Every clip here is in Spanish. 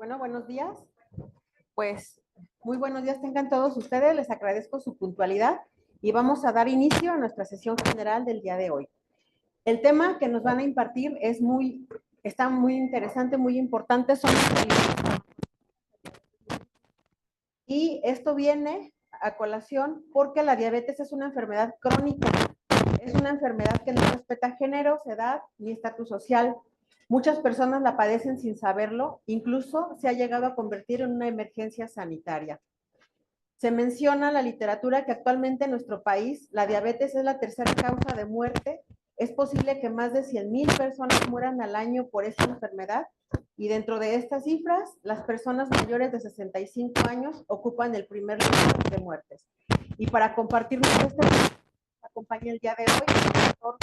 Bueno, buenos días. Pues muy buenos días tengan todos ustedes. Les agradezco su puntualidad y vamos a dar inicio a nuestra sesión general del día de hoy. El tema que nos van a impartir está muy interesante, muy importante. Y esto viene a colación porque la diabetes es una enfermedad crónica. Es una enfermedad que no respeta géneros, edad ni estatus social. Muchas personas la padecen sin saberlo, incluso se ha llegado a convertir en una emergencia sanitaria. Se menciona en la literatura que actualmente en nuestro país la diabetes es la tercera causa de muerte. Es posible que más de 100,000 personas mueran al año por esta enfermedad y dentro de estas cifras, las personas mayores de 65 años ocupan el primer lugar de muertes. Y para compartirnos este acompaña el día de hoy el doctor,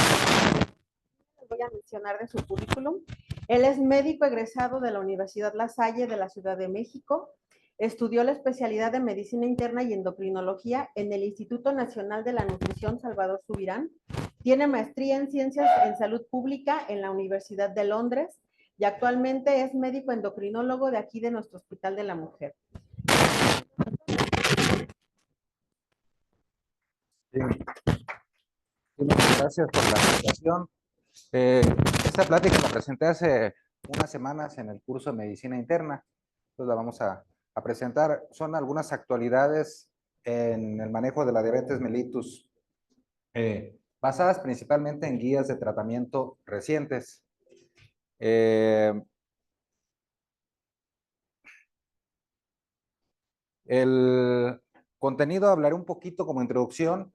les voy a mencionar de su currículum. Él es médico egresado de la Universidad La Salle de la Ciudad de México. Estudió la especialidad de Medicina Interna y Endocrinología en el Instituto Nacional de la Nutrición Salvador Subirán. Tiene maestría en Ciencias en Salud Pública en la Universidad de Londres y actualmente es médico endocrinólogo de aquí de nuestro Hospital de la Mujer. Sí. Muchas gracias por la invitación. Esta plática la presenté hace unas semanas en el curso de Medicina Interna. Entonces la vamos a presentar. Son algunas actualidades en el manejo de la diabetes mellitus, basadas principalmente en guías de tratamiento recientes. El contenido hablaré un poquito como introducción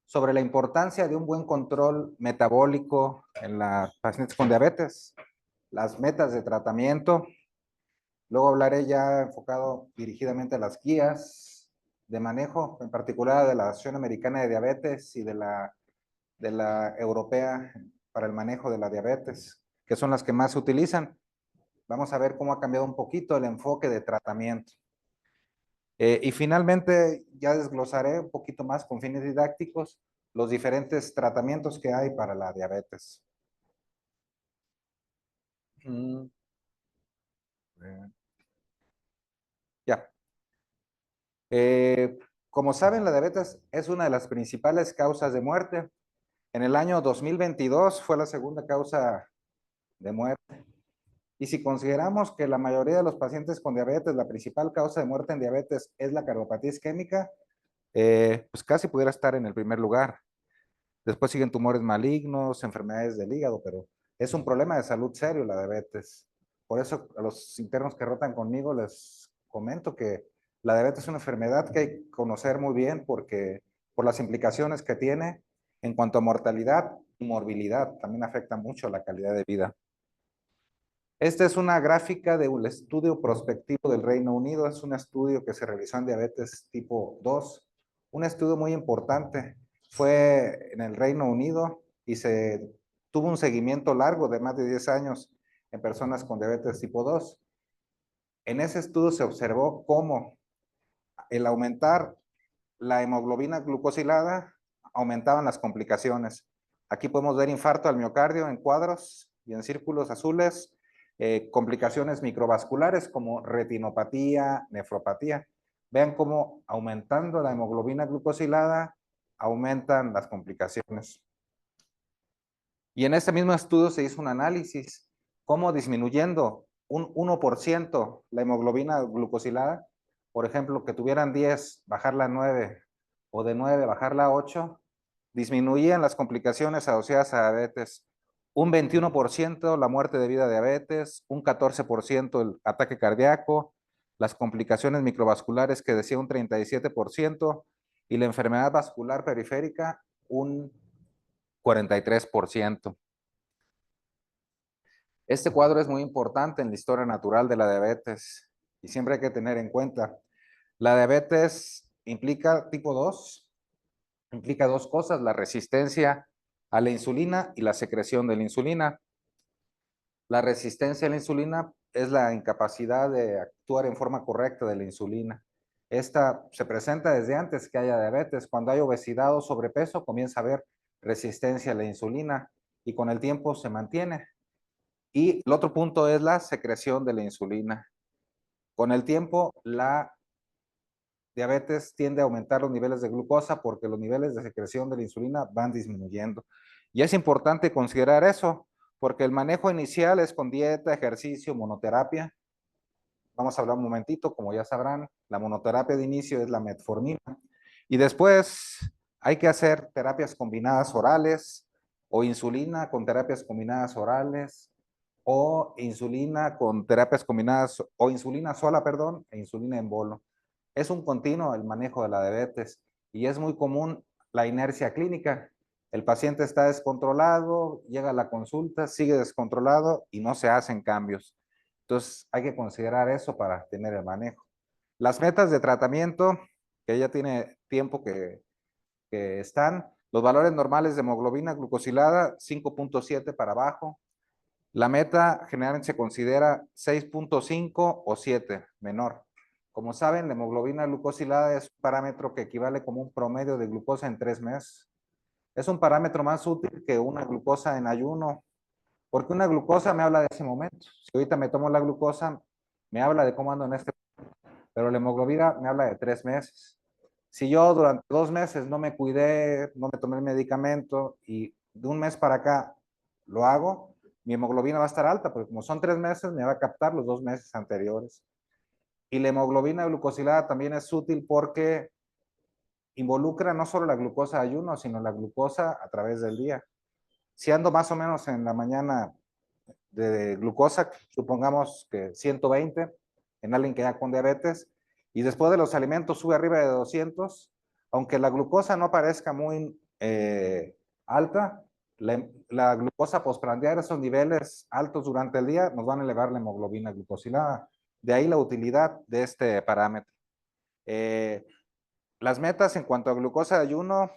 sobre la importancia de un buen control metabólico en las pacientes con diabetes, las metas de tratamiento. Luego hablaré ya enfocado dirigidamente a las guías de manejo, en particular de la Asociación Americana de Diabetes y de la Europea para el manejo de la diabetes, que son las que más se utilizan. Vamos a ver cómo ha cambiado un poquito el enfoque de tratamiento. Y finalmente ya desglosaré un poquito más con fines didácticos los diferentes tratamientos que hay para la diabetes. Ya. Como saben, la diabetes es una de las principales causas de muerte. En el año 2022 fue la segunda causa de muerte. Y si consideramos que la mayoría de los pacientes con diabetes, la principal causa de muerte en diabetes es la cardiopatía isquémica, pues casi pudiera estar en el primer lugar. Después siguen tumores malignos, enfermedades del hígado, pero es un problema de salud serio la diabetes. Por eso a los internos que rotan conmigo les comento que la diabetes es una enfermedad que hay que conocer muy bien porque por las implicaciones que tiene en cuanto a mortalidad y morbilidad, también afecta mucho la calidad de vida. Esta es una gráfica de un estudio prospectivo del Reino Unido. Es un estudio que se realizó en diabetes tipo 2. Un estudio muy importante. Fue en el Reino Unido y se tuvo un seguimiento largo de más de 10 años en personas con diabetes tipo 2. En ese estudio se observó cómo el aumentar la hemoglobina glucosilada aumentaban las complicaciones. Aquí podemos ver infarto al miocardio en cuadros y en círculos azules, complicaciones microvasculares como retinopatía, nefropatía. Vean cómo aumentando la hemoglobina glucosilada aumentan las complicaciones. Y en este mismo estudio se hizo un análisis, cómo disminuyendo un 1% la hemoglobina glucosilada, por ejemplo, que tuvieran 10, bajarla a 9, o de 9 bajarla a 8, disminuían las complicaciones asociadas a diabetes. Un 21% la muerte debido a diabetes, un 14% el ataque cardíaco, las complicaciones microvasculares que decía un 37%, y la enfermedad vascular periférica un 43%. Este cuadro es muy importante en la historia natural de la diabetes y siempre hay que tener en cuenta. La diabetes implica tipo 2, implica dos cosas, la resistencia a la insulina y la secreción de la insulina. La resistencia a la insulina es la incapacidad de actuar en forma correcta de la insulina. Esta se presenta desde antes que haya diabetes. Cuando hay obesidad o sobrepeso, comienza a haber resistencia a la insulina y con el tiempo se mantiene. Y el otro punto es la secreción de la insulina. Con el tiempo, la diabetes tiende a aumentar los niveles de glucosa porque los niveles de secreción de la insulina van disminuyendo. Y es importante considerar eso, porque el manejo inicial es con dieta, ejercicio, monoterapia. Vamos a hablar un momentito, como ya sabrán, la monoterapia de inicio es la metformina. Y después hay que hacer terapias combinadas orales o insulina con terapias combinadas orales o insulina con terapias combinadas o insulina sola, perdón, e insulina en bolo. Es un continuo el manejo de la diabetes y es muy común la inercia clínica. El paciente está descontrolado, llega a la consulta, sigue descontrolado y no se hacen cambios. Entonces hay que considerar eso para tener el manejo. Las metas de tratamiento, que ya tiene tiempo que están, los valores normales de hemoglobina glucosilada 5.7 para abajo. La meta generalmente se considera 6.5 o 7, menor. Como saben, la hemoglobina glucosilada es un parámetro que equivale como un promedio de glucosa en 3 meses. Es un parámetro más útil que una glucosa en ayuno, porque una glucosa me habla de ese momento. Si ahorita me tomo la glucosa, me habla de cómo ando en este momento, pero la hemoglobina me habla de 3 meses. Si yo durante 2 meses no me cuidé, no me tomé el medicamento y de un mes para acá lo hago, mi hemoglobina va a estar alta, porque como son 3 meses, me va a captar los 2 meses anteriores. Y la hemoglobina glucosilada también es útil porque involucra no solo la glucosa de ayuno, sino la glucosa a través del día. Si ando más o menos en la mañana de glucosa, supongamos que 120 en alguien que ya con diabetes, y después de los alimentos sube arriba de 200, aunque la glucosa no parezca muy alta, la glucosa postprandial, esos niveles altos durante el día, nos van a elevar la hemoglobina glucosilada. De ahí la utilidad de este parámetro. Las metas en cuanto a glucosa de ayuno,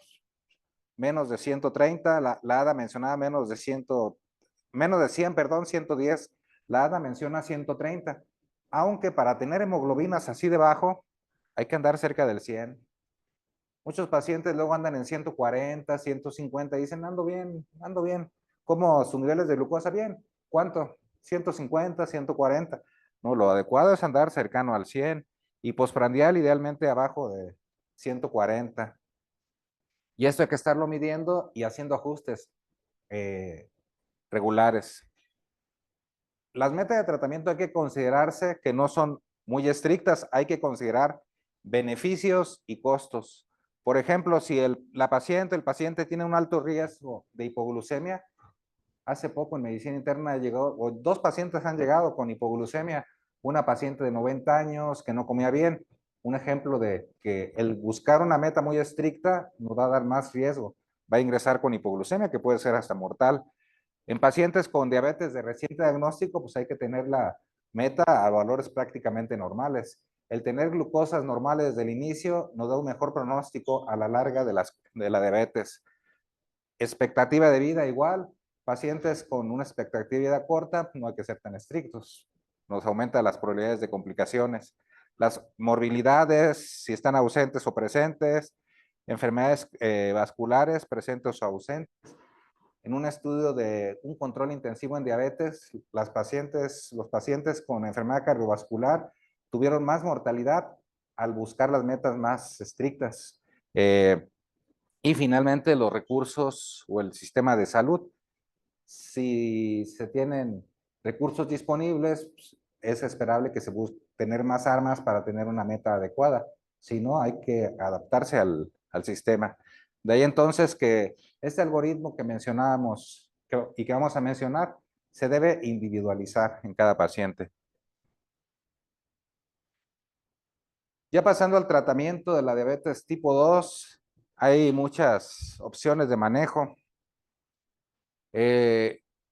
menos de 130, la ADA mencionaba menos de 100, perdón, 110, la ADA menciona 130, aunque para tener hemoglobinas así de bajo, hay que andar cerca del 100. Muchos pacientes luego andan en 140, 150 y dicen, ando bien, ando bien. ¿Cómo sus niveles de glucosa? Bien. ¿Cuánto? 150, 140. No, lo adecuado es andar cercano al 100 y postprandial idealmente abajo de 140. Y esto hay que estarlo midiendo y haciendo ajustes regulares. Las metas de tratamiento hay que considerarse que no son muy estrictas, hay que considerar beneficios y costos. Por ejemplo, si el paciente tiene un alto riesgo de hipoglucemia, hace poco en medicina interna llegó, o 2 pacientes han llegado con hipoglucemia, una paciente de 90 años que no comía bien, un ejemplo de que el buscar una meta muy estricta nos va a dar más riesgo, va a ingresar con hipoglucemia que puede ser hasta mortal. En pacientes con diabetes de reciente diagnóstico, pues hay que tener la meta a valores prácticamente normales. El tener glucosas normales desde el inicio nos da un mejor pronóstico a la larga de la diabetes. Expectativa de vida igual. Pacientes con una expectativa de vida corta, no hay que ser tan estrictos. Nos aumenta las probabilidades de complicaciones. Las morbilidades, si están ausentes o presentes. Enfermedades vasculares, presentes o ausentes. En un estudio de un control intensivo en diabetes, los pacientes con enfermedad cardiovascular tuvieron más mortalidad al buscar las metas más estrictas. Y finalmente los recursos o el sistema de salud. Si se tienen recursos disponibles, pues, es esperable que se busque tener más armas para tener una meta adecuada. Si no, hay que adaptarse al sistema. De ahí entonces que este algoritmo que mencionábamos y que vamos a mencionar se debe individualizar en cada paciente. Ya pasando al tratamiento de la diabetes tipo 2, hay muchas opciones de manejo.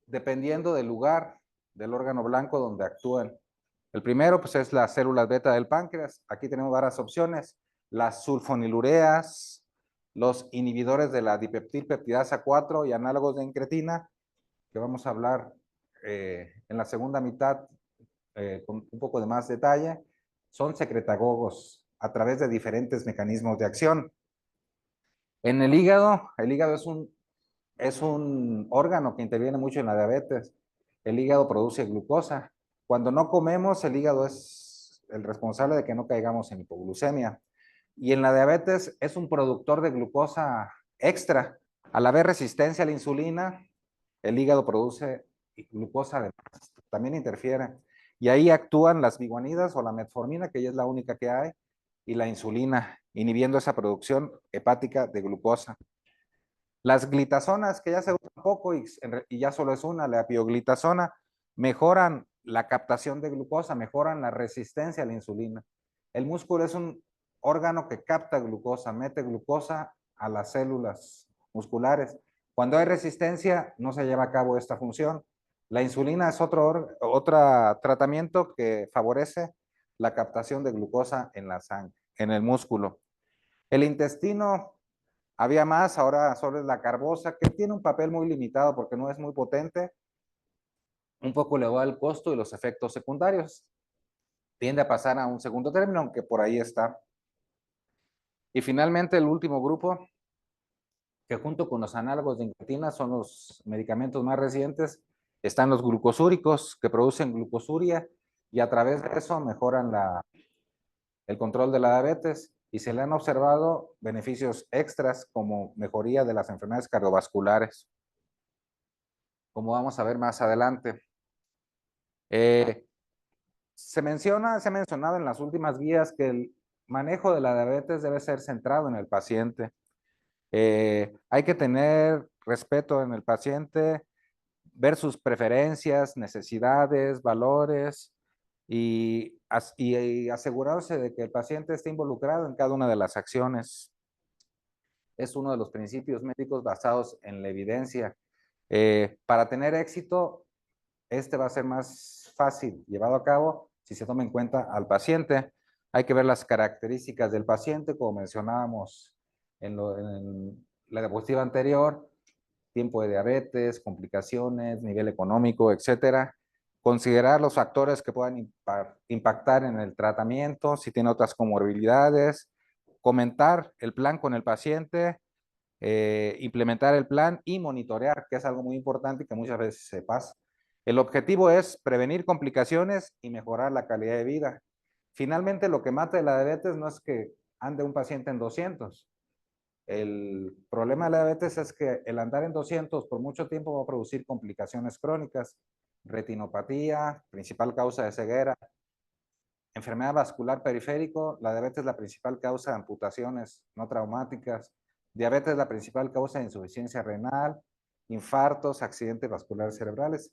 Dependiendo del lugar del órgano blanco donde actúan. El primero pues es las células beta del páncreas. Aquí tenemos varias opciones. Las sulfonilureas, los inhibidores de la dipeptilpeptidasa 4 y análogos de incretina, que vamos a hablar en la segunda mitad con un poco de más detalle, son secretagogos a través de diferentes mecanismos de acción. En el hígado es un órgano que interviene mucho en la diabetes. El hígado produce glucosa. Cuando no comemos, el hígado es el responsable de que no caigamos en hipoglucemia. Y en la diabetes es un productor de glucosa extra. Al haber resistencia a la insulina, el hígado produce glucosa de más, también interfiere. Y ahí actúan las biguanidas o la metformina, que ya es la única que hay, y la insulina, inhibiendo esa producción hepática de glucosa. Las glitazonas, que ya se usan poco y ya solo es una, la pioglitazona, mejoran la captación de glucosa, mejoran la resistencia a la insulina. El músculo es un órgano que capta glucosa, mete glucosa a las células musculares. Cuando hay resistencia, no se lleva a cabo esta función. La insulina es otro tratamiento que favorece la captación de glucosa en la sangre, en el músculo. El intestino, había más, ahora solo es la carbosa, que tiene un papel muy limitado porque no es muy potente, un poco elevado el costo y los efectos secundarios. Tiende a pasar a un segundo término, aunque por ahí está. Y finalmente el último grupo, que junto con los análogos de incretina son los medicamentos más recientes, están los glucosúricos que producen glucosuria y a través de eso mejoran el control de la diabetes y se le han observado beneficios extras como mejoría de las enfermedades cardiovasculares, como vamos a ver más adelante. Se ha mencionado en las últimas guías que el manejo de la diabetes debe ser centrado en el paciente. Hay que tener respeto en el paciente, ver sus preferencias, necesidades, valores y asegurarse de que el paciente esté involucrado en cada una de las acciones. Es uno de los principios médicos basados en la evidencia. Para tener éxito, este va a ser más fácil llevado a cabo si se toma en cuenta al paciente. Hay que ver las características del paciente, como mencionábamos en la diapositiva anterior, tiempo de diabetes, complicaciones, nivel económico, etcétera. Considerar los factores que puedan impactar en el tratamiento, si tiene otras comorbilidades, comentar el plan con el paciente, implementar el plan y monitorear, que es algo muy importante y que muchas veces se pasa. El objetivo es prevenir complicaciones y mejorar la calidad de vida. Finalmente, lo que mata de la diabetes no es que ande un paciente en 200. El problema de la diabetes es que el andar en 200 por mucho tiempo va a producir complicaciones crónicas, retinopatía, principal causa de ceguera, enfermedad vascular periférico, la diabetes es la principal causa de amputaciones no traumáticas, diabetes es la principal causa de insuficiencia renal, infartos, accidentes vasculares cerebrales.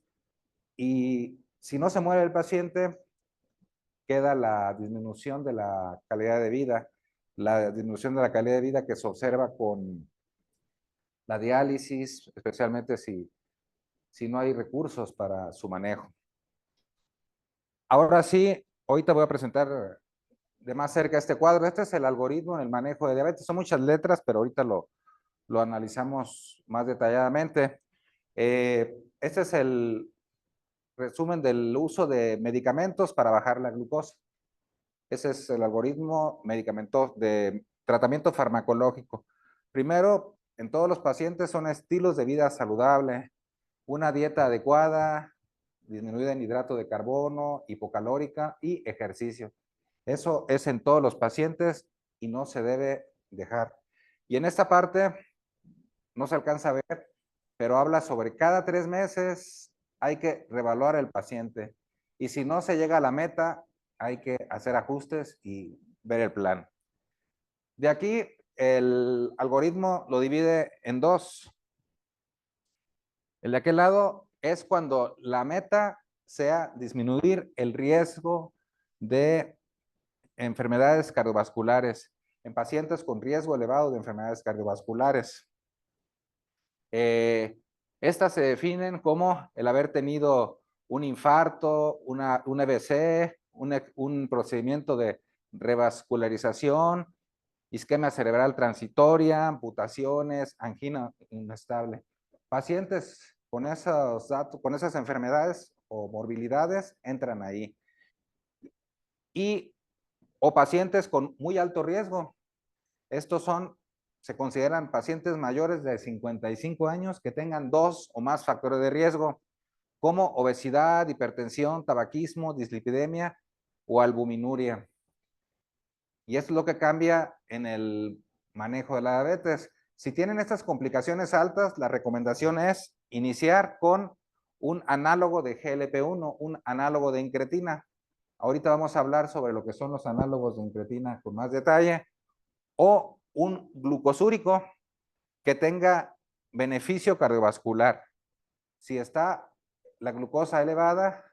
Y si no se muere el paciente, queda la disminución de la calidad de vida, la disminución de la calidad de vida que se observa con la diálisis, especialmente si no hay recursos para su manejo. Ahora sí, hoy te voy a presentar de más cerca este cuadro. Este es el algoritmo en el manejo de diabetes. Son muchas letras, pero ahorita lo analizamos más detalladamente. Este es el resumen del uso de medicamentos para bajar la glucosa. Ese es el algoritmo de tratamiento farmacológico. Primero, en todos los pacientes son estilos de vida saludable, una dieta adecuada, disminuida en hidrato de carbono, hipocalórica y ejercicio. Eso es en todos los pacientes y no se debe dejar. Y en esta parte no se alcanza a ver, pero habla sobre cada 3 meses hay que reevaluar el paciente. Y si no se llega a la meta, hay que hacer ajustes y ver el plan. De aquí, el algoritmo lo divide en dos. El de aquel lado es cuando la meta sea disminuir el riesgo de enfermedades cardiovasculares en pacientes con riesgo elevado de enfermedades cardiovasculares. Estas se definen como el haber tenido un infarto, un EBC, un procedimiento de revascularización, isquemia cerebral transitoria, amputaciones, angina inestable. Pacientes con esos datos, con esas enfermedades o morbilidades entran ahí. O pacientes con muy alto riesgo. Estos se consideran pacientes mayores de 55 años que tengan 2 o más factores de riesgo, como obesidad, hipertensión, tabaquismo, dislipidemia o albuminuria. Y es lo que cambia en el manejo de la diabetes. Si tienen estas complicaciones altas, la recomendación es iniciar con un análogo de GLP-1, un análogo de incretina. Ahorita vamos a hablar sobre lo que son los análogos de incretina con más detalle, o un glucosúrico que tenga beneficio cardiovascular. Si está la glucosa elevada,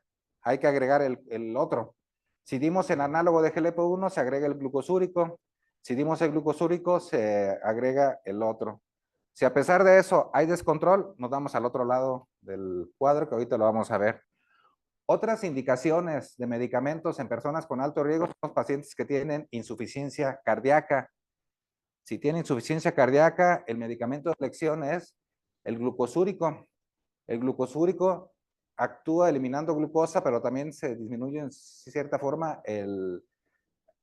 hay que agregar el otro. Si dimos el análogo de GLP-1, se agrega el glucosúrico. Si dimos el glucosúrico, se agrega el otro. Si a pesar de eso hay descontrol, nos vamos al otro lado del cuadro, que ahorita lo vamos a ver. Otras indicaciones de medicamentos en personas con alto riesgo son los pacientes que tienen insuficiencia cardíaca. Si tienen insuficiencia cardíaca, el medicamento de elección es el glucosúrico. El glucosúrico actúa eliminando glucosa, pero también se disminuye en cierta forma,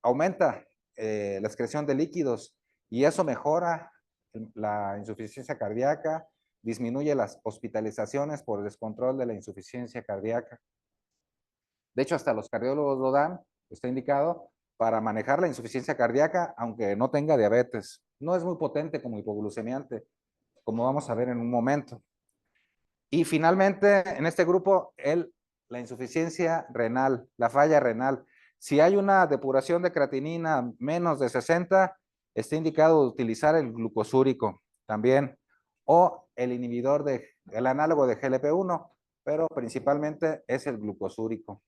aumenta la excreción de líquidos y eso mejora la insuficiencia cardíaca, disminuye las hospitalizaciones por descontrol de la insuficiencia cardíaca. De hecho, hasta los cardiólogos lo dan, está indicado para manejar la insuficiencia cardíaca, aunque no tenga diabetes. No es muy potente como hipoglucemiante, como vamos a ver en un momento. Y finalmente, en este grupo, la insuficiencia renal, la falla renal. Si hay una depuración de creatinina menos de 60, está indicado utilizar el glucosúrico también, o el inhibidor el análogo de GLP-1, pero principalmente es el glucosúrico.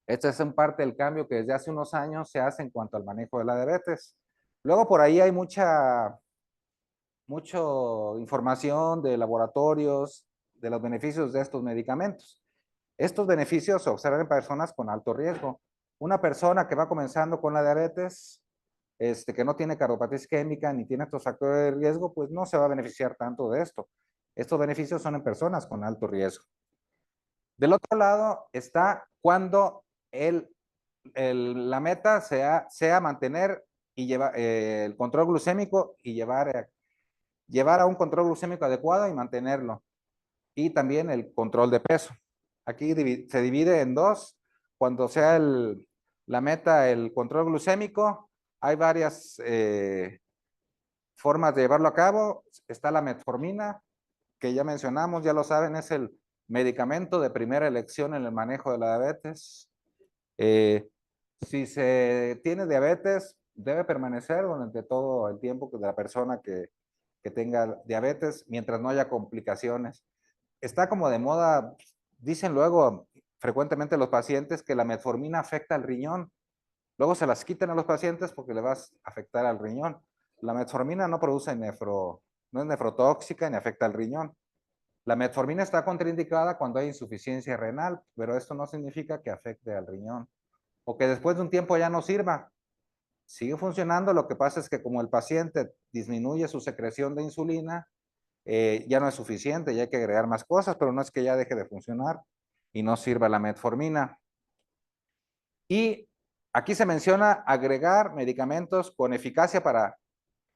Este es en parte el cambio que desde hace unos años se hace en cuanto al manejo de la diabetes. Luego por ahí hay mucha información de laboratorios, de los beneficios de estos medicamentos. Estos beneficios se observan en personas con alto riesgo. Una persona que va comenzando con la diabetes, que no tiene cardiopatía isquémica ni tiene estos factores de riesgo, pues no se va a beneficiar tanto de esto. Estos beneficios son en personas con alto riesgo. Del otro lado está cuando la meta sea mantener y llevar el control glucémico y llevar a un control glucémico adecuado y mantenerlo. Y también el control de peso. Aquí se divide en dos. Cuando sea la meta el control glucémico, hay varias formas de llevarlo a cabo. Está la metformina, que ya mencionamos, ya lo saben, es el medicamento de primera elección en el manejo de la diabetes. Si se tiene diabetes, debe permanecer durante todo el tiempo de la persona que tenga diabetes, mientras no haya complicaciones. Está como de moda, dicen luego frecuentemente los pacientes que la metformina afecta al riñón. Luego se las quitan a los pacientes porque le va a afectar al riñón. La metformina no produce no es nefrotóxica ni afecta al riñón. La metformina está contraindicada cuando hay insuficiencia renal, pero esto no significa que afecte al riñón o que después de un tiempo ya no sirva. Sigue funcionando, lo que pasa es que como el paciente disminuye su secreción de insulina, ya no es suficiente, ya hay que agregar más cosas, pero no es que ya deje de funcionar y no sirva la metformina. Y aquí se menciona agregar medicamentos con eficacia para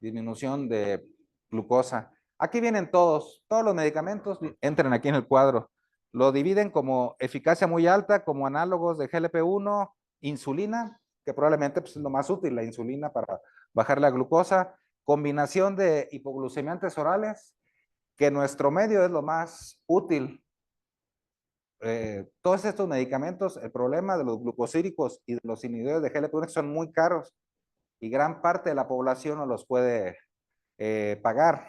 disminución de glucosa. Aquí vienen todos los medicamentos entran aquí en el cuadro. Lo dividen como eficacia muy alta, como análogos de GLP-1, insulina, que probablemente pues, es lo más útil, la insulina para bajar la glucosa, combinación de hipoglucemiantes orales, que nuestro medio es lo más útil. Todos estos medicamentos, el problema de los glucosídicos y de los inhibidores de GLP-1 son muy caros y gran parte de la población no los puede pagar.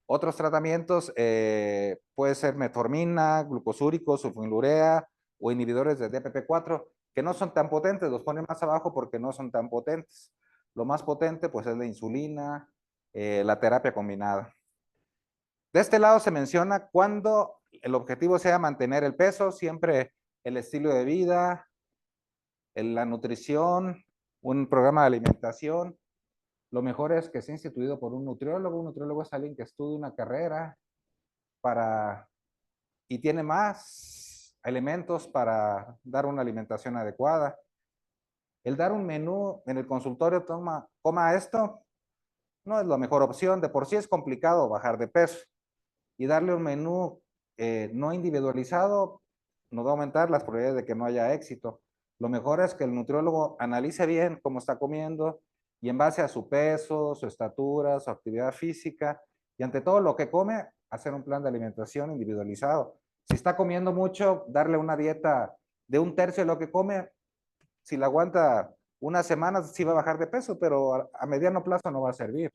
Otros tratamientos puede ser metformina, glucosúricos, sulfonilurea o inhibidores de DPP-4, que no son tan potentes, los ponen más abajo porque no son tan potentes. Lo más potente pues es la insulina, la terapia combinada. De este lado se menciona cuando el objetivo sea mantener el peso, siempre el estilo de vida, la nutrición, un programa de alimentación. Lo mejor es que sea instituido por un nutriólogo. Un nutriólogo es alguien que estudia una carrera y tiene más elementos para dar una alimentación adecuada. El dar un menú en el consultorio, coma esto, no es la mejor opción. De por sí es complicado bajar de peso. Y darle un menú no individualizado nos va a aumentar las probabilidades de que no haya éxito. lo mejor es que el nutriólogo analice bien cómo está comiendo y en base a su peso, su estatura, su actividad física y ante todo lo que come, hacer un plan de alimentación individualizado. Si está comiendo mucho, darle una dieta de un tercio de lo que come. Si la aguanta unas semanas, sí va a bajar de peso, pero a mediano plazo no va a servir.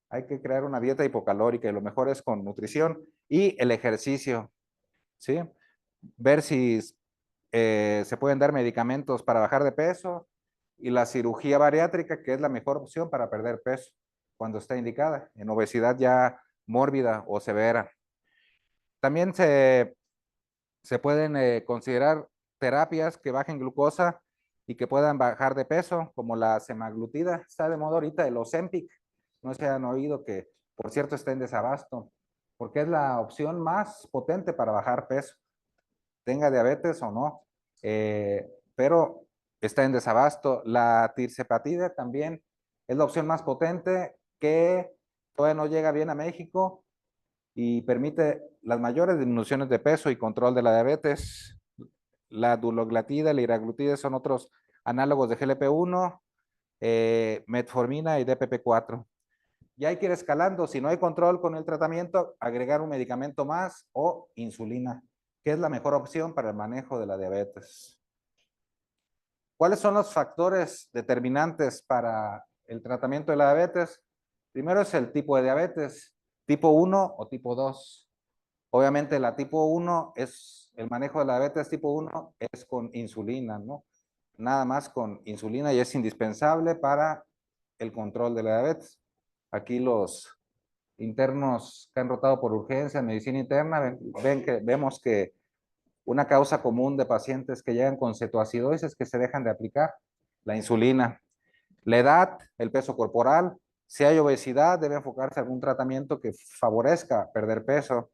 Hay que crear una dieta hipocalórica y lo mejor es con nutrición y el ejercicio, ¿sí? Ver si se pueden dar medicamentos para bajar de peso y la cirugía bariátrica, que es la mejor opción para perder peso cuando está indicada, en obesidad ya mórbida o severa. También se pueden considerar terapias que bajen glucosa y que puedan bajar de peso, como la semaglutida. Está de moda ahorita el Ozempic. No se han oído que, por cierto, está en desabasto, porque es la opción más potente para bajar peso, tenga diabetes o no. Pero está en desabasto. La tirzepatida también es la opción más potente que todavía no llega bien a México y permite las mayores disminuciones de peso y control de la diabetes. La duloglatida, la liraglutida son otros análogos de GLP-1, metformina y DPP-4. Y hay que ir escalando. Si no hay control con el tratamiento, agregar un medicamento más o insulina, que es la mejor opción para el manejo de la diabetes. ¿Cuáles son los factores determinantes para el tratamiento de la diabetes? Primero es el tipo de diabetes, tipo 1 o tipo 2. Obviamente la tipo 1 es, el manejo de la diabetes tipo 1 es con insulina, ¿no? Nada más con insulina y es indispensable para el control de la diabetes. Aquí los internos que han rotado por urgencia en medicina interna, vemos que una causa común de pacientes que llegan con cetoacidosis es que se dejan de aplicar la insulina. La edad, el peso corporal, si hay obesidad, debe enfocarse en algún tratamiento que favorezca perder peso.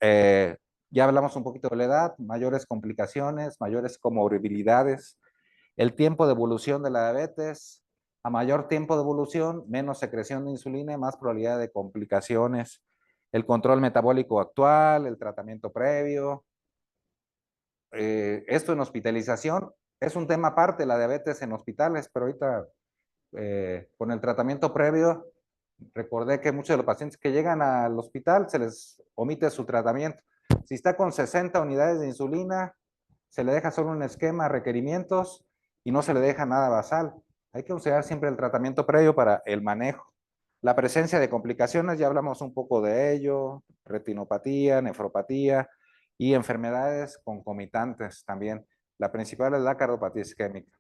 Ya hablamos un poquito de la edad, mayores complicaciones, mayores comorbilidades, el tiempo de evolución de la diabetes, a mayor tiempo de evolución, menos secreción de insulina y más probabilidad de complicaciones, el control metabólico actual, el tratamiento previo. Esto en hospitalización es un tema aparte, la diabetes en hospitales, pero ahorita con el tratamiento previo, recordé que muchos de los pacientes que llegan al hospital se les omite su tratamiento. Si está con 60 unidades de insulina, se le deja solo un esquema, requerimientos y no se le deja nada basal. Hay que considerar siempre el tratamiento previo para el manejo. La presencia de complicaciones, ya hablamos un poco de ello, retinopatía, nefropatía y enfermedades concomitantes también. La principal es la cardiopatía isquémica.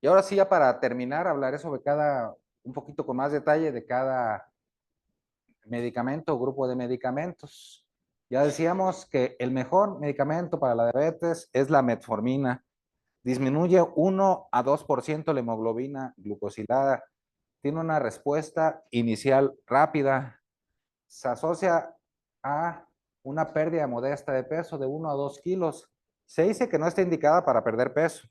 Y ahora sí, ya para terminar, hablaré sobre un poquito con más detalle de cada medicamento o grupo de medicamentos. Ya decíamos que el mejor medicamento para la diabetes es la metformina. Disminuye 1 a 2% la hemoglobina glucosilada. Tiene una respuesta inicial rápida. Se asocia a una pérdida modesta de peso de 1 a 2 kilos. Se dice que no está indicada para perder peso.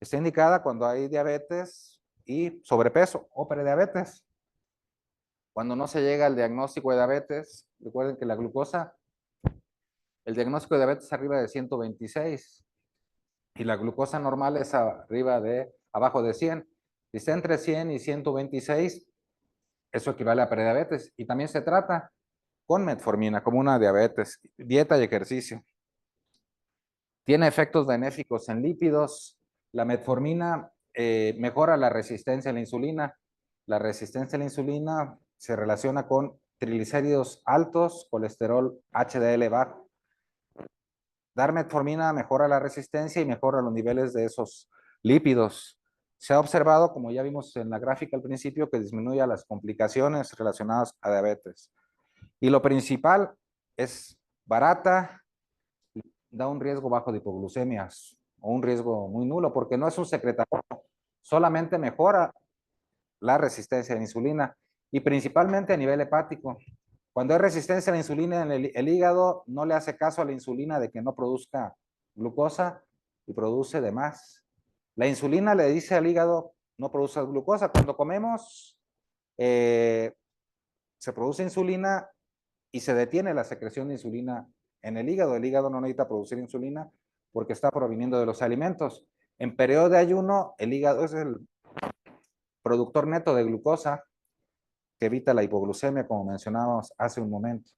Está indicada cuando hay diabetes y sobrepeso o prediabetes. Cuando no se llega al diagnóstico de diabetes, recuerden que la glucosa, el diagnóstico de diabetes es arriba de 126 y la glucosa normal es abajo de 100. Si está entre 100 y 126, eso equivale a prediabetes y también se trata con metformina como una diabetes, dieta y ejercicio. Tiene efectos benéficos en lípidos. La metformina mejora la resistencia a la insulina. La resistencia a la insulina se relaciona con triglicéridos altos, colesterol HDL bajo. Dar metformina mejora la resistencia y mejora los niveles de esos lípidos. Se ha observado, como ya vimos en la gráfica al principio, que disminuye las complicaciones relacionadas a diabetes. Y lo principal es barata, da un riesgo bajo de hipoglucemias o un riesgo muy nulo porque no es un secretador, solamente mejora la resistencia a la insulina y principalmente a nivel hepático. Cuando hay resistencia a la insulina en el hígado, no le hace caso a la insulina de que no produzca glucosa y produce de más. La insulina le dice al hígado, no produce glucosa. Cuando comemos, se produce insulina y se detiene la secreción de insulina en el hígado. El hígado no necesita producir insulina porque está proviniendo de los alimentos. En periodo de ayuno, el hígado es el productor neto de glucosa que evita la hipoglucemia, como mencionábamos hace un momento.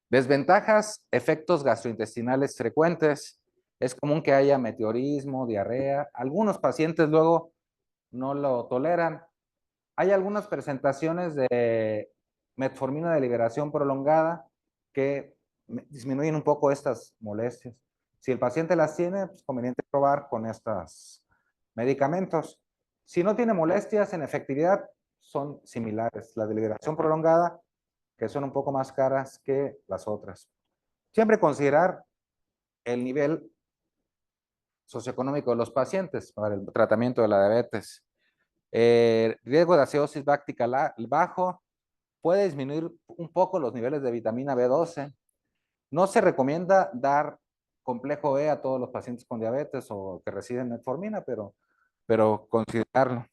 Desventajas, efectos gastrointestinales frecuentes. Es común que haya meteorismo, diarrea. Algunos pacientes luego no lo toleran. Hay algunas presentaciones de metformina de liberación prolongada que disminuyen un poco estas molestias. Si el paciente las tiene, es conveniente probar con estos medicamentos. Si no tiene molestias, en efectividad son similares. La de liberación prolongada, que son un poco más caras que las otras. Siempre considerar el nivel socioeconómico de los pacientes para el tratamiento de la diabetes. Riesgo de acidosis láctica bajo, puede disminuir un poco los niveles de vitamina B12. No se recomienda dar complejo E a todos los pacientes con diabetes o que reciben metformina, pero considerarlo.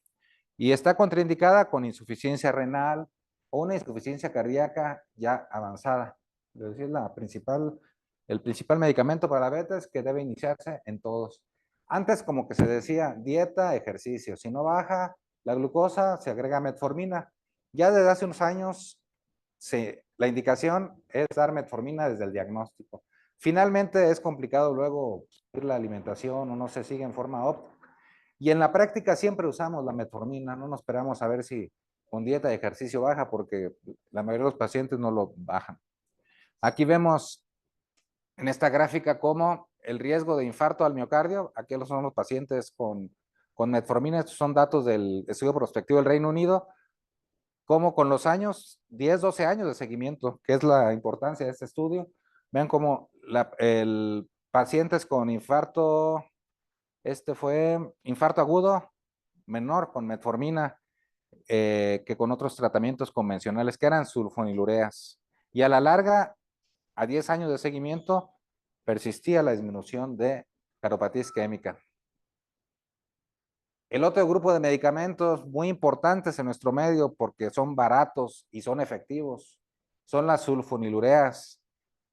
Y está contraindicada con insuficiencia renal o una insuficiencia cardíaca ya avanzada. Es decir, el principal medicamento para la diabetes que debe iniciarse en todos. Antes como que se decía dieta, ejercicio. Si no baja la glucosa, se agrega metformina. Ya desde hace unos años, la indicación es dar metformina desde el diagnóstico. Finalmente es complicado luego seguir la alimentación o no se sigue en forma óptima. Y en la práctica siempre usamos la metformina, no nos esperamos a ver si con dieta y ejercicio baja, porque la mayoría de los pacientes no lo bajan. Aquí vemos en esta gráfica cómo el riesgo de infarto al miocardio, aquí son los pacientes con metformina, estos son datos del estudio prospectivo del Reino Unido, como con los años, 10, 12 años de seguimiento, que es la importancia de este estudio, vean cómo el pacientes con infarto, este fue infarto agudo menor con metformina que con otros tratamientos convencionales que eran sulfonilureas. Y a la larga, a 10 años de seguimiento, persistía la disminución de cardiopatías isquémica. El otro grupo de medicamentos muy importantes en nuestro medio porque son baratos y son efectivos son las sulfonilureas.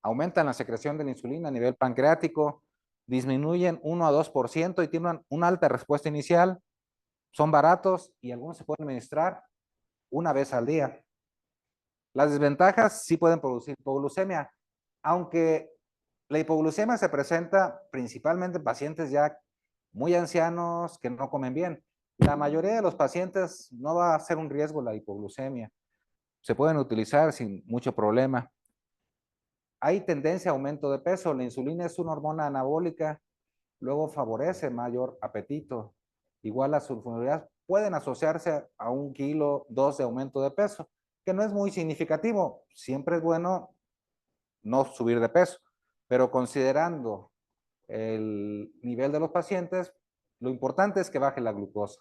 Aumentan la secreción de la insulina a nivel pancreático, disminuyen 1 a 2% y tienen una alta respuesta inicial. Son baratos y algunos se pueden administrar una vez al día. Las desventajas sí pueden producir hipoglucemia, aunque la hipoglucemia se presenta principalmente en pacientes ya muy ancianos que no comen bien. La mayoría de los pacientes no va a ser un riesgo la hipoglucemia. Se pueden utilizar sin mucho problema. Hay tendencia a aumento de peso. La insulina es una hormona anabólica, luego favorece mayor apetito. Igual las sulfonilureas pueden asociarse a 1 kilo, 2 de aumento de peso, que no es muy significativo. Siempre es bueno no subir de peso, pero considerando el nivel de los pacientes, lo importante es que baje la glucosa,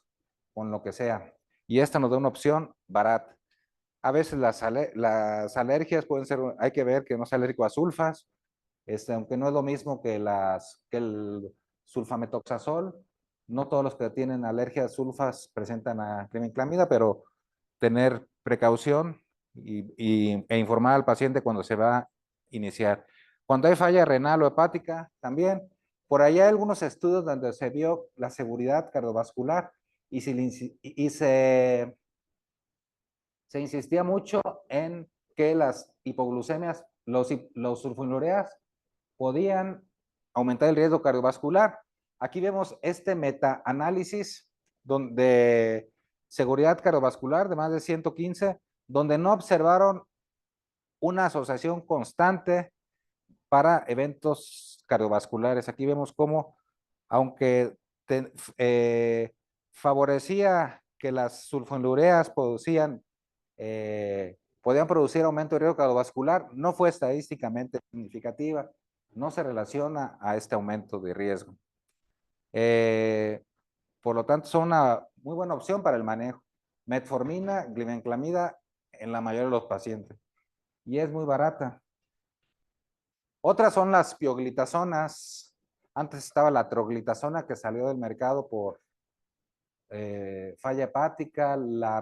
con lo que sea. Y esta nos da una opción barata. A veces las alergias pueden ser, hay que ver que no sea alérgico a sulfas, aunque no es lo mismo que el sulfametoxazol. No todos los que tienen alergia a sulfas presentan a climinclamida, pero tener precaución e informar al paciente cuando se va a iniciar. Cuando hay falla renal o hepática, también. Por ahí hay algunos estudios donde se vio la seguridad cardiovascular y se insistía mucho en que las hipoglucemias, los sulfonilureas, podían aumentar el riesgo cardiovascular. Aquí vemos este metaanálisis de seguridad cardiovascular de más de 115, donde no observaron una asociación constante para eventos cardiovasculares. Aquí vemos cómo, aunque favorecía que las sulfonilureas podían producir aumento de riesgo cardiovascular, no fue estadísticamente significativa, no se relaciona a este aumento de riesgo. Por lo tanto, son una muy buena opción para el manejo. Metformina, glibenclamida en la mayoría de los pacientes. Y es muy barata. Otras son las pioglitazonas. Antes estaba la troglitazona que salió del mercado por falla hepática, la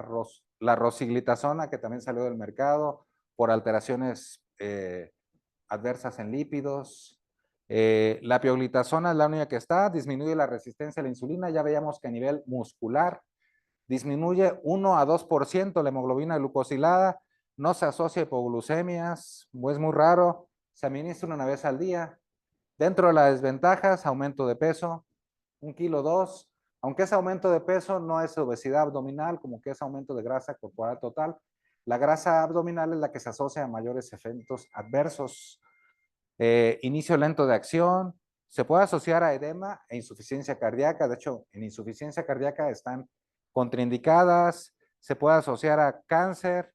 rosiglitazona que también salió del mercado por alteraciones adversas en lípidos. La pioglitazona es la única que está, disminuye la resistencia a la insulina. Ya veíamos que a nivel muscular disminuye 1 a 2% la hemoglobina glucosilada, no se asocia a hipoglucemias, es muy raro, se administra una vez al día. Dentro de las desventajas, aumento de peso, 1 kilo 2, aunque ese aumento de peso no es obesidad abdominal, como que es aumento de grasa corporal total. La grasa abdominal es la que se asocia a mayores efectos adversos. Inicio lento de acción, se puede asociar a edema e insuficiencia cardíaca. De hecho, en insuficiencia cardíaca están contraindicadas, se puede asociar a cáncer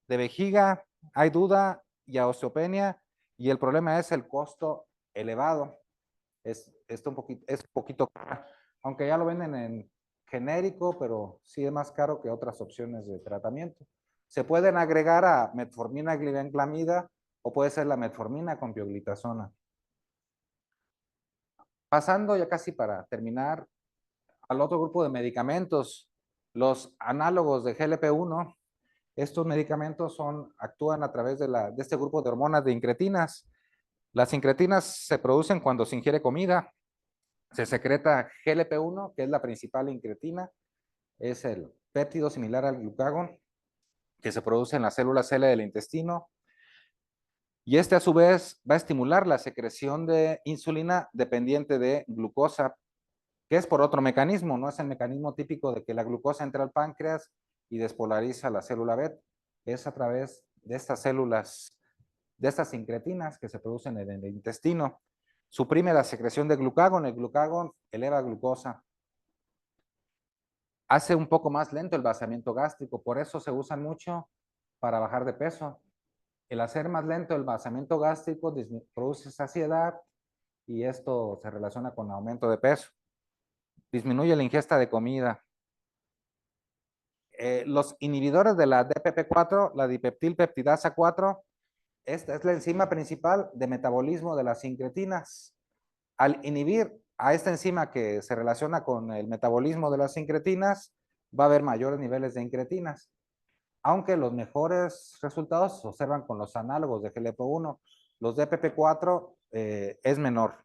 de vejiga, hay duda, y a osteopenia, y el problema es el costo elevado. Es un poquito caro, aunque ya lo venden en genérico, pero sí es más caro que otras opciones de tratamiento. Se pueden agregar a metformina, glibenclamida, o puede ser la metformina con pioglitazona. Pasando ya casi para terminar al otro grupo de medicamentos, los análogos de GLP-1. Estos medicamentos actúan a través de este grupo de hormonas de incretinas. Las incretinas se producen cuando se ingiere comida. Se secreta GLP-1, que es la principal incretina. Es el péptido similar al glucagón que se produce en las células L del intestino. Y este a su vez va a estimular la secreción de insulina dependiente de glucosa, que es por otro mecanismo, no es el mecanismo típico de que la glucosa entra al páncreas y despolariza la célula beta. Es a través de estas células, de estas incretinas que se producen en el intestino. Suprime la secreción de glucagón, el glucagón eleva glucosa. Hace un poco más lento el vaciamiento gástrico, por eso se usan mucho para bajar de peso. El hacer más lento el vaciamiento gástrico produce saciedad y esto se relaciona con aumento de peso. Disminuye la ingesta de comida. Los inhibidores de la DPP4, la dipeptilpeptidasa 4, esta es la enzima principal de metabolismo de las incretinas. Al inhibir a esta enzima que se relaciona con el metabolismo de las incretinas, va a haber mayores niveles de incretinas, aunque los mejores resultados se observan con los análogos de GLP-1. Los DPP4 es menor.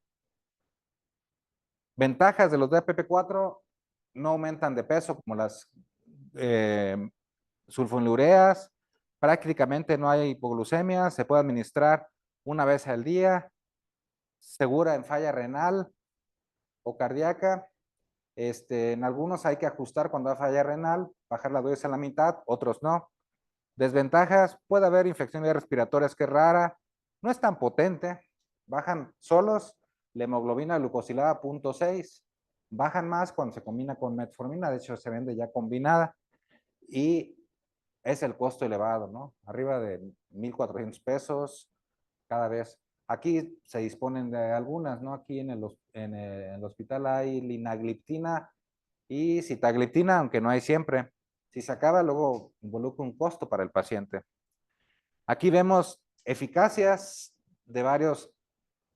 Ventajas de los DPP4: no aumentan de peso como las sulfonilureas, prácticamente no hay hipoglucemia, se puede administrar una vez al día, segura en falla renal o cardíaca. En algunos hay que ajustar cuando hay falla renal, bajar la dosis a la mitad, otros no. Desventajas: puede haber infecciones respiratorias, que es rara, no es tan potente, bajan solos la hemoglobina glucosilada 0.6, bajan más cuando se combina con metformina, de hecho se vende ya combinada, y es el costo elevado, ¿no? Arriba de 1,400 pesos cada vez. Aquí se disponen de algunas, ¿no? Aquí en el hospital hay linagliptina y sitagliptina, aunque no hay siempre. Si se acaba, luego involucra un costo para el paciente. Aquí vemos eficacias de varios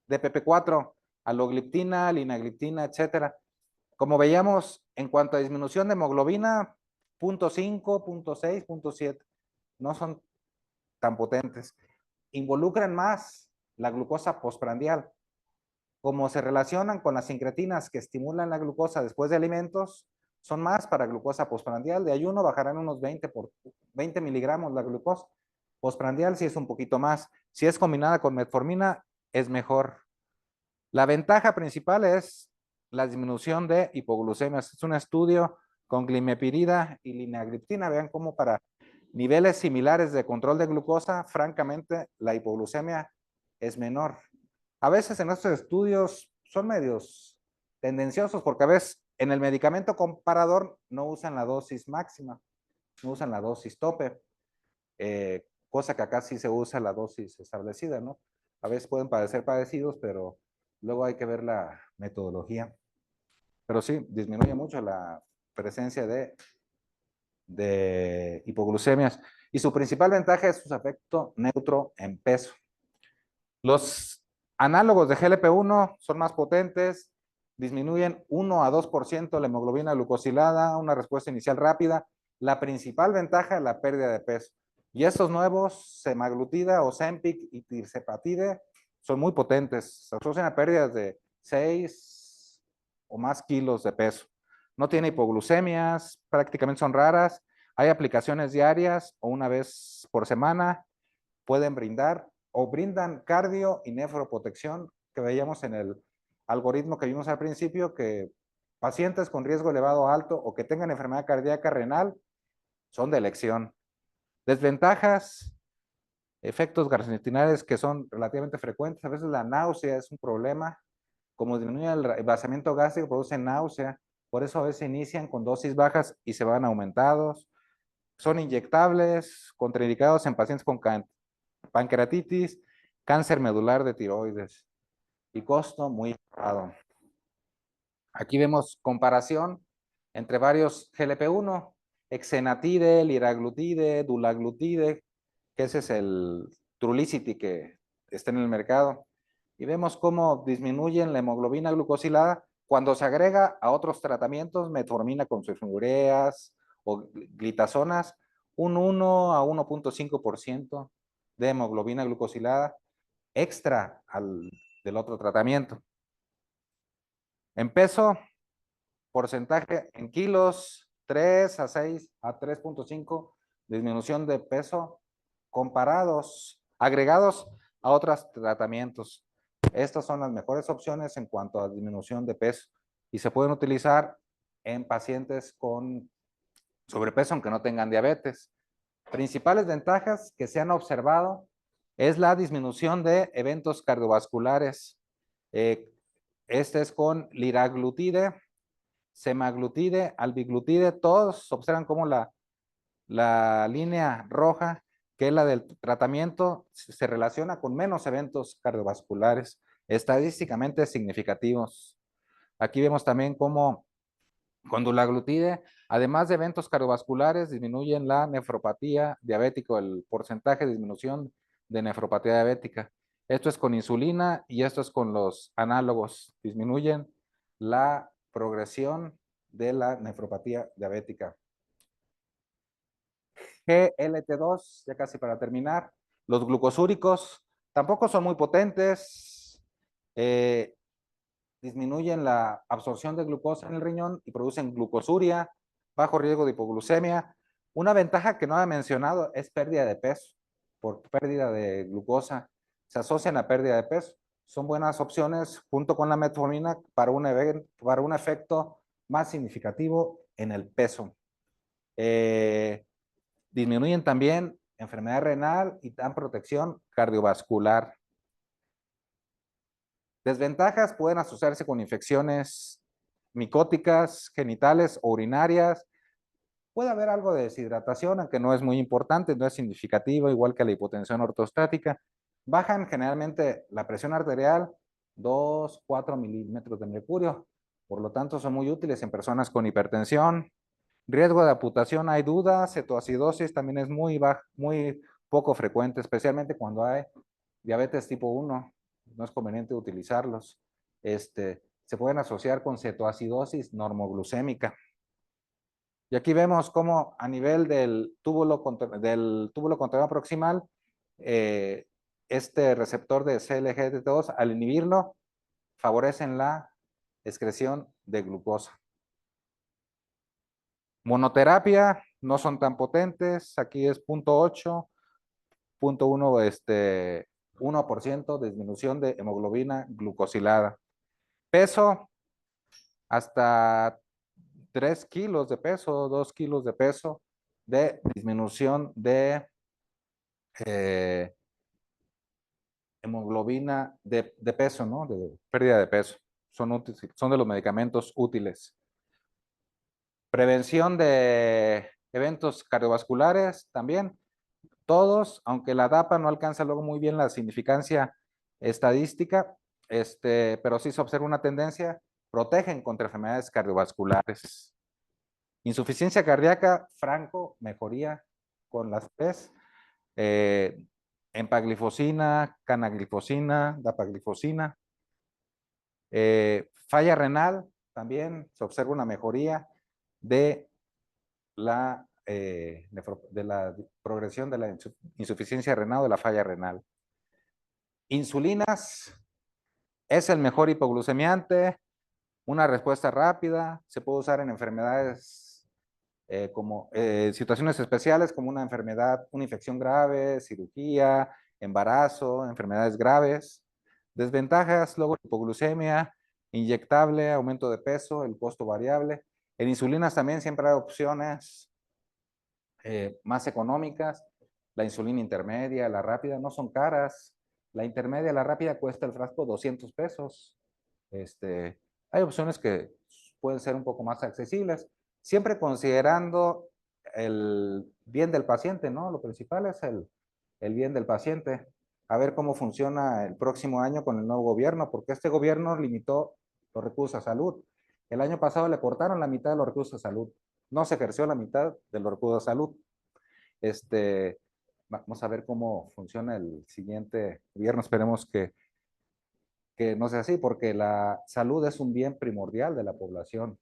DPP4, alogliptina, linagliptina, etcétera. Como veíamos, en cuanto a disminución de hemoglobina, 0.5, 0.6, 0.7, no son tan potentes. Involucran más la glucosa postprandial. Como se relacionan con las incretinas que estimulan la glucosa después de alimentos, son más para glucosa postprandial. De ayuno bajarán unos 20 miligramos la glucosa. Postprandial sí es un poquito más. Si es combinada con metformina, es mejor. La ventaja principal es la disminución de hipoglucemias. Es un estudio con glimepirida y linagliptina. Vean cómo para niveles similares de control de glucosa, francamente, la hipoglucemia es menor. A veces en estos estudios son medios tendenciosos porque a veces en el medicamento comparador no usan la dosis máxima, no usan la dosis tope, cosa que acá sí se usa la dosis establecida, ¿no? A veces pueden parecer parecidos, pero luego hay que ver la metodología. Pero sí, disminuye mucho la presencia de hipoglucemias. Y su principal ventaja es su efecto neutro en peso. Los análogos de GLP-1 son más potentes, disminuyen 1 a 2% la hemoglobina glucosilada, una respuesta inicial rápida. La principal ventaja es la pérdida de peso. Y estos nuevos, semaglutida, Ozempic y tirzepatide, son muy potentes, se asocian a pérdidas de 6 o más kilos de peso. No tiene hipoglucemias, prácticamente son raras, hay aplicaciones diarias o una vez por semana, pueden brindar o brindan cardio y nefroprotección que veíamos en el algoritmo que vimos al principio, que pacientes con riesgo elevado alto o que tengan enfermedad cardíaca renal son de elección. Desventajas, efectos gastrointestinales que son relativamente frecuentes. A veces la náusea es un problema. Como disminuye el vaciamiento gástrico, produce náusea. Por eso a veces inician con dosis bajas y se van aumentados. Son inyectables, contraindicados en pacientes con pancreatitis, cáncer medular de tiroides y costo muy elevado. Aquí vemos comparación entre varios GLP-1, exenatide, liraglutide, dulaglutide, que ese es el Trulicity que está en el mercado. Y vemos cómo disminuyen la hemoglobina glucosilada cuando se agrega a otros tratamientos, metformina con sulfonylureas o glitazonas, un 1 a 1.5% de hemoglobina glucosilada extra del otro tratamiento. En peso, porcentaje en kilos, 3 a 6 a 3.5 disminución de peso agregados a otros tratamientos. Estas son las mejores opciones en cuanto a disminución de peso y se pueden utilizar en pacientes con sobrepeso aunque no tengan diabetes. Principales ventajas que se han observado es la disminución de eventos cardiovasculares. Este es con liraglutide, semaglutide, albiglutide, todos observan cómo la línea roja, que es la del tratamiento, se relaciona con menos eventos cardiovasculares estadísticamente significativos. Aquí vemos también cómo con dulaglutide, además de eventos cardiovasculares, disminuyen la nefropatía diabética, el porcentaje de disminución de nefropatía diabética. Esto es con insulina y esto es con los análogos. Disminuyen la progresión de la nefropatía diabética. GLT2, ya casi para terminar. Los glucosúricos tampoco son muy potentes. Disminuyen la absorción de glucosa en el riñón y producen glucosuria, bajo riesgo de hipoglucemia. Una ventaja que no he mencionado es pérdida de peso por pérdida de glucosa. Se asocian a pérdida de peso. Son buenas opciones junto con la metformina para un efecto más significativo en el peso. Disminuyen también enfermedad renal y dan protección cardiovascular. Desventajas pueden asociarse con infecciones micóticas, genitales o urinarias. Puede haber algo de deshidratación, aunque no es muy importante, no es significativo, igual que la hipotensión ortostática. Bajan generalmente la presión arterial 2, 4 milímetros de mercurio. Por lo tanto, son muy útiles en personas con hipertensión. Riesgo de amputación, hay dudas. Cetoacidosis también es muy poco frecuente, especialmente cuando hay diabetes tipo 1. No es conveniente utilizarlos. Se pueden asociar con cetoacidosis normoglucémica. Y aquí vemos cómo a nivel del túbulo controlado proximal, este receptor de CLGT2, al inhibirlo, favorecen la excreción de glucosa. Monoterapia, no son tan potentes. Aquí es 0.8, 0.1, 1% de disminución de hemoglobina glucosilada. Peso, hasta 3 kilos de peso, 2 kilos de peso de disminución de hemoglobina de peso, ¿no? De pérdida de peso. Son de los medicamentos útiles. Prevención de eventos cardiovasculares también. Todos, aunque la DAPA no alcanza luego muy bien la significancia estadística, pero sí se observa una tendencia, protegen contra enfermedades cardiovasculares. Insuficiencia cardíaca, franco, mejoría con las PES. Empaglifosina, canaglifosina, dapaglifosina. Falla renal, también se observa una mejoría de la progresión de la insuficiencia renal o de la falla renal. Insulinas es el mejor hipoglucemiante, una respuesta rápida, se puede usar en enfermedades como situaciones especiales como una enfermedad, una infección grave, cirugía, embarazo, enfermedades graves. Desventajas, luego hipoglucemia, inyectable, aumento de peso, el costo variable. En insulinas también siempre hay opciones más económicas. La insulina intermedia, la rápida, no son caras. La intermedia, la rápida cuesta el frasco 200 pesos. Hay opciones que pueden ser un poco más accesibles, siempre considerando el bien del paciente, ¿no? Lo principal es el bien del paciente. A ver cómo funciona el próximo año con el nuevo gobierno, porque este gobierno limitó los recursos a salud. El año pasado le cortaron la mitad de los recursos a salud. No se ejerció la mitad de los recursos a salud. Vamos a ver cómo funciona el siguiente gobierno. Esperemos que no sea así, porque la salud es un bien primordial de la población.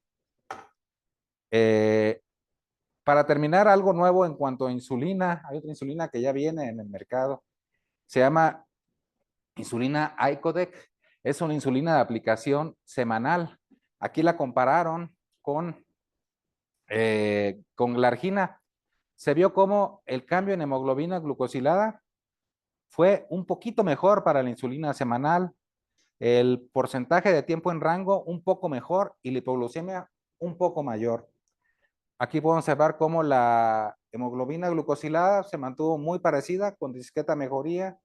Para terminar, algo nuevo en cuanto a insulina, hay otra insulina que ya viene en el mercado, se llama insulina icodec, es una insulina de aplicación semanal. Aquí la compararon con glargina. Se vio como el cambio en hemoglobina glucosilada fue un poquito mejor para la insulina semanal, el porcentaje de tiempo en rango un poco mejor y la hipoglucemia un poco mayor. Aquí podemos observar cómo la hemoglobina glucosilada se mantuvo muy parecida con discreta mejoría.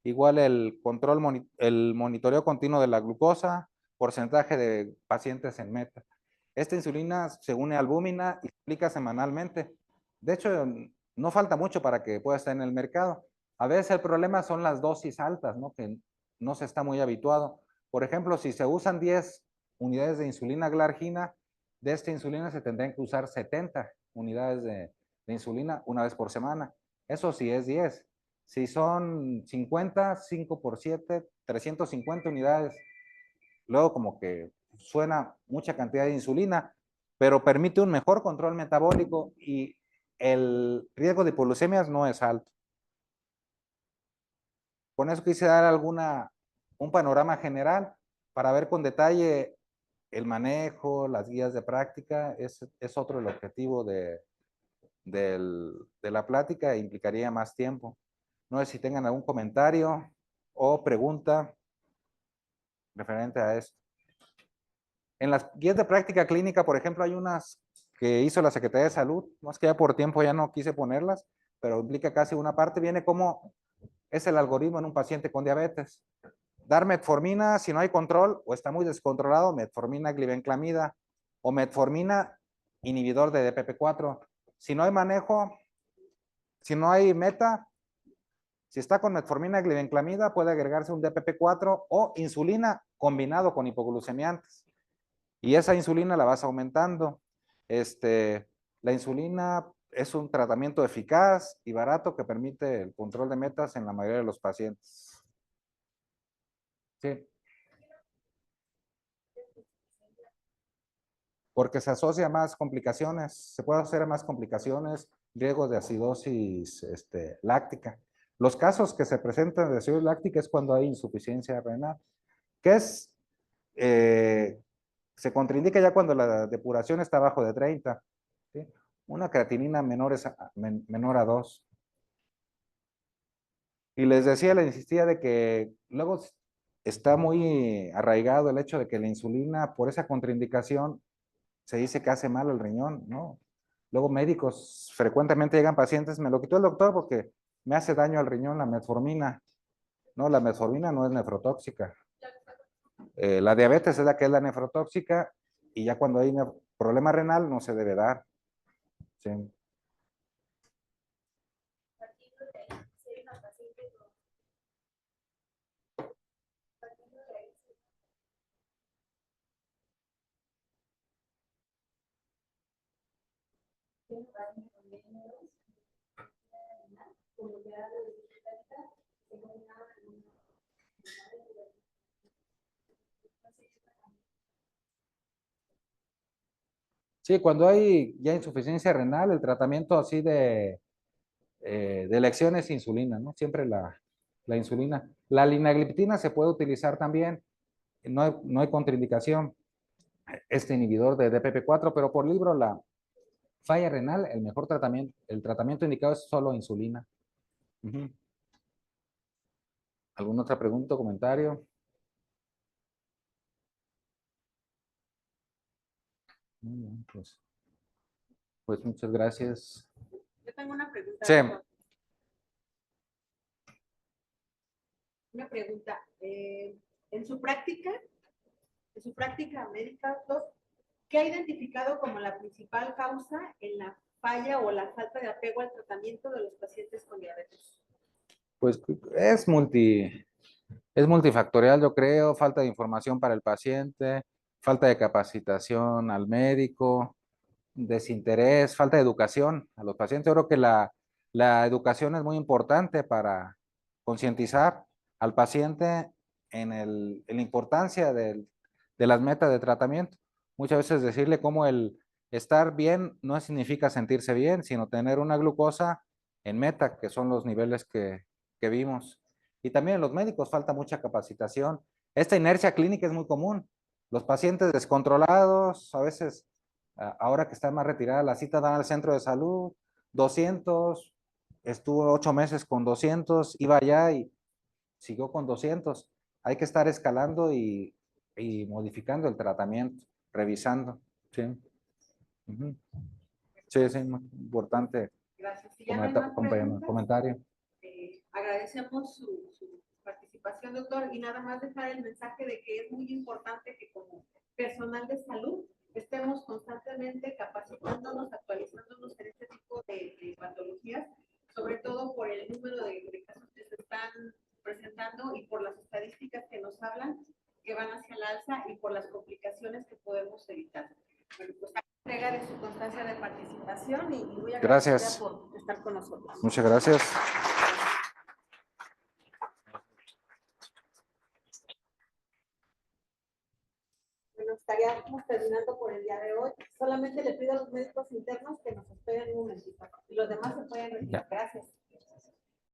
Igual el control, el monitoreo continuo de la glucosa, porcentaje de pacientes en meta. Esta insulina se une a albúmina y se aplica semanalmente. De hecho, no falta mucho para que pueda estar en el mercado. A veces el problema son las dosis altas, ¿no? Que no se está muy habituado. Por ejemplo, si se usan 10 unidades de insulina glargina, de esta insulina se tendrían que usar 70 unidades de insulina una vez por semana. Eso sí es 10. Si son 50, 5 por 7, 350 unidades. Luego como que suena mucha cantidad de insulina, pero permite un mejor control metabólico y el riesgo de hipoglucemias no es alto. Con eso quise dar un panorama general para ver con detalle el manejo, las guías de práctica. Es otro el objetivo de la plática e implicaría más tiempo. No sé si tengan algún comentario o pregunta referente a esto. En las guías de práctica clínica, por ejemplo, hay unas que hizo la Secretaría de Salud, más que ya por tiempo ya no quise ponerlas, pero implica casi una parte, viene cómo es el algoritmo en un paciente con diabetes. Dar metformina si no hay control o está muy descontrolado, metformina glibenclamida o metformina inhibidor de DPP4. Si no hay manejo, si no hay meta, si está con metformina glibenclamida, puede agregarse un DPP4 o insulina combinado con hipoglucemiantes. Y esa insulina la vas aumentando. La insulina es un tratamiento eficaz y barato que permite el control de metas en la mayoría de los pacientes. Sí. Porque se asocia a más complicaciones, se puede hacer más complicaciones, riesgos de acidosis láctica. Los casos que se presentan de acidosis láctica es cuando hay insuficiencia renal, que se contraindica ya cuando la depuración está abajo de 30. ¿Sí? Una creatinina menor a 2. Y les decía, les insistía de que luego está muy arraigado el hecho de que la insulina, por esa contraindicación, se dice que hace mal al riñón, ¿no? Luego médicos, frecuentemente llegan pacientes, me lo quitó el doctor porque me hace daño al riñón la metformina. No, la metformina no es nefrotóxica. La diabetes es la que es la nefrotóxica y ya cuando hay problema renal no se debe dar. Sí. Sí, cuando hay ya insuficiencia renal, el tratamiento así de elección es insulina, ¿no? Siempre la insulina. La linagliptina se puede utilizar también, no hay contraindicación, este inhibidor de DPP4, pero por libro la falla renal, el tratamiento indicado es solo insulina. ¿Alguna otra pregunta o comentario? Muy bien, pues muchas gracias. Yo tengo una pregunta. Sí. Una pregunta. En su práctica médica, doctor, ¿qué ha identificado como la principal causa en la falla o la falta de apego al tratamiento de los pacientes con diabetes? Pues es multifactorial, yo creo, falta de información para el paciente, falta de capacitación al médico, desinterés, falta de educación a los pacientes. Yo creo que la educación es muy importante para concientizar al paciente en la importancia de las metas de tratamiento. Muchas veces decirle cómo el estar bien no significa sentirse bien, sino tener una glucosa en meta, que son los niveles que vimos. Y también en los médicos falta mucha capacitación. Esta inercia clínica es muy común. Los pacientes descontrolados, a veces, ahora que está más retirada la cita, dan al centro de salud, 200, estuvo 8 meses con 200, iba allá y siguió con 200. Hay que estar escalando y modificando el tratamiento, revisando. Sí, sí, es muy importante. Gracias. Si ya no hay más preguntas, comentario. Agradecemos su participación, doctor, y nada más dejar el mensaje de que es muy importante que como personal de salud estemos constantemente capacitándonos, actualizándonos en este tipo de patologías, sobre todo por el número de casos que se están presentando y por las estadísticas que nos hablan que van hacia el alza y por las complicaciones que podemos evitar. Bueno, pues entrega de su constancia de participación y muy agradecida por estar con nosotros. Muchas gracias. Bueno, estaríamos terminando por el día de hoy. Solamente le pido a los médicos internos que nos esperen un momentito y los demás se pueden retirar. Gracias.